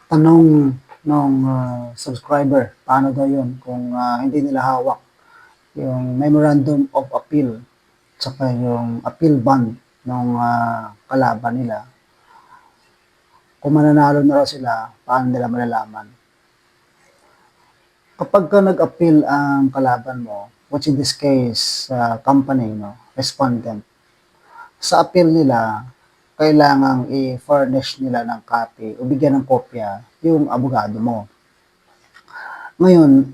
Tanong nung subscriber, paano daw yun kung hindi nila hawak yung Memorandum of Appeal tsaka yung appeal bond ng kalaban nila. Kung mananalo na raw sila, paano nila malalaman? Kapag ka nag-appeal ang kalaban mo, which in this case, company, no, respondent, sa appeal nila, kailangang i-furnish nila ng copy o bigyan ng kopya yung abogado mo. Ngayon,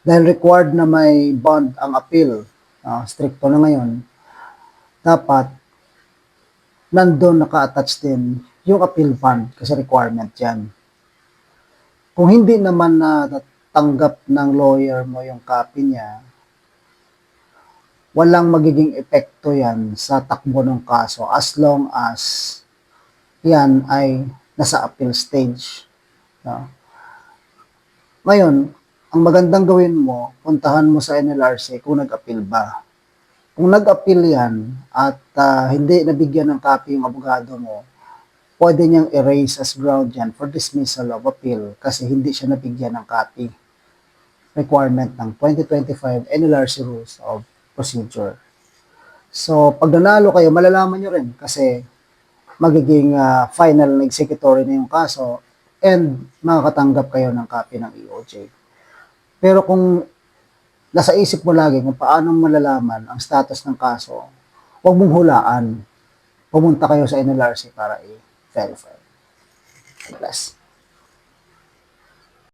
dahil required na may bond ang appeal, stricto na ngayon, dapat nandun naka-attach din yung appeal bond kasi requirement yan. Kung hindi naman na tanggap ng lawyer mo yung copy niya, walang magiging epekto yan sa takbo ng kaso as long as yan ay nasa appeal stage. No? Ngayon, ang magandang gawin mo, puntahan mo sa NLRC kung nag-appeal ba. Kung nag-appeal yan at hindi nabigyan ng copy yung abogado mo, pwede niyang erase as ground yan for dismissal of appeal kasi hindi siya nabigyan ng copy. Requirement ng 2025 NLRC Rules of Procedure. So, pag nanalo kayo, malalaman nyo rin kasi magiging final na executory na yung kaso and makakatanggap kayo ng copy ng EOJ. Pero kung nasa isip mo lagi kung paano malalaman ang status ng kaso, huwag mong hulaan. Pumunta kayo sa NLRC para i-verify. God bless.